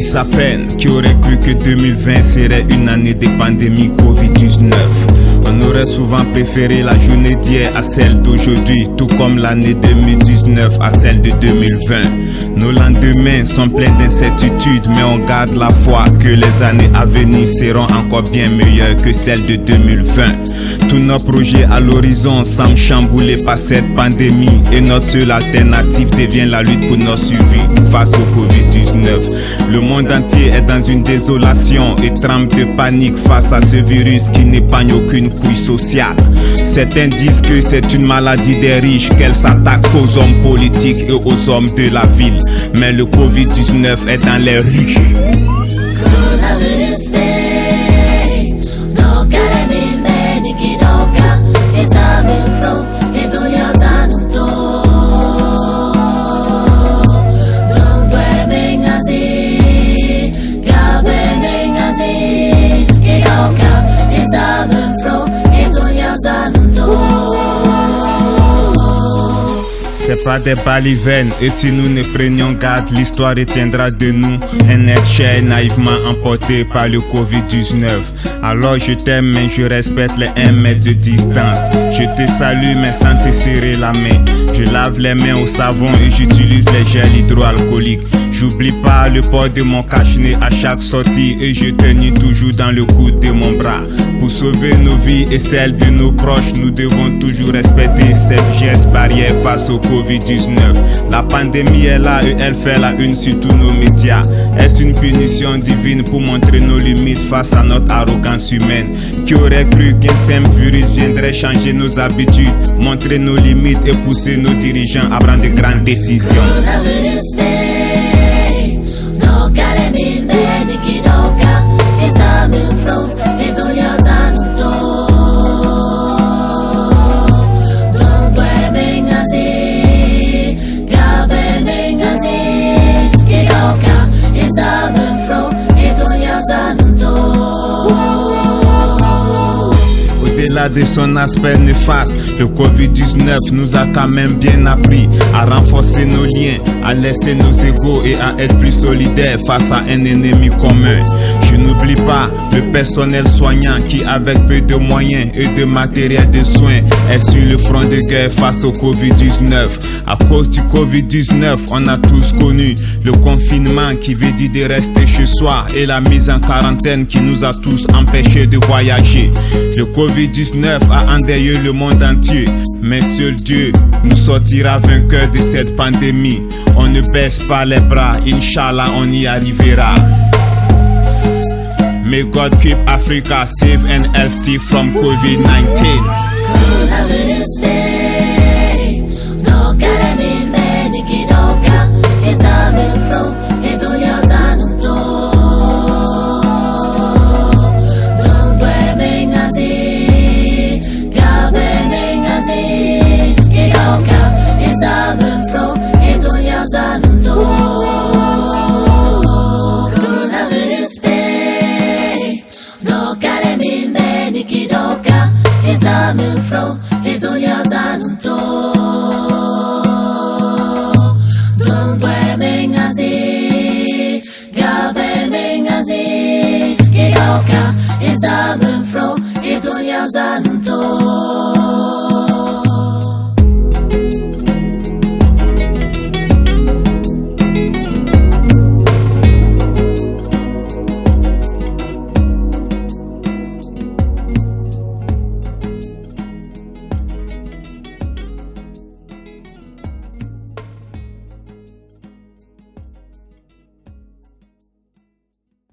glisse à peine. Qui aurait cru que 2020 serait une année de pandémie Covid-19? On aurait souvent préféré la journée d'hier à celle d'aujourd'hui, tout comme l'année 2019 à celle de 2020. Nos lendemains sont pleins d'incertitudes, mais on garde la foi que les années à venir seront encore bien meilleures que celles de 2020. Tous nos projets à l'horizon semblent chamboulés par cette pandémie, et notre seule alternative devient la lutte pour notre survie face au Covid-19. Le monde entier est dans une désolation et tremble de panique face à ce virus qui n'épargne aucune couille sociale. Certains disent que c'est une maladie des riches, qu'elle s'attaque aux hommes politiques et aux hommes de la ville. Mais le Covid-19 est dans les rues. C'est pas des balivernes, et si nous ne prenions garde, l'histoire retiendra de nous un être cher naïvement emporté par le Covid-19. Alors je t'aime mais je respecte les 1 mètre de distance. Je te salue mais sans te serrer la main. Je lave les mains au savon et j'utilise les gels hydroalcooliques. J'oublie pas le port de mon cache-nez à chaque sortie et je tenais toujours dans le coude de mon bras. Pour sauver nos vies et celles de nos proches, nous devons toujours respecter ces gestes barrières face au Covid-19. La pandémie est là et elle fait la une sur tous nos médias. Est-ce une punition divine pour montrer nos limites face à notre arrogance humaine? Qui aurait cru qu'un simple virus viendrait changer nos habitudes, montrer nos limites et pousser nos dirigeants à prendre de grandes décisions? Au-delà de son aspect néfaste, le Covid-19 nous a quand même bien appris à renforcer nos liens, à laisser nos égos et à être plus solidaires face à un ennemi commun. Je n'oublie pas le personnel soignant qui, avec peu de moyens et de matériel de soins, est sur le front de guerre face au Covid-19. À cause du Covid-19, on a tous connu le confinement qui veut dire de rester chez soi et la mise en quarantaine qui nous a tous empêchés de voyager. Le Covid-19 a endeuillé le monde entier, mais seul Dieu nous sortira vainqueurs de cette pandémie. On ne baisse pas les bras, Inch'Allah on y arrivera. May God keep Africa safe and healthy from COVID-19.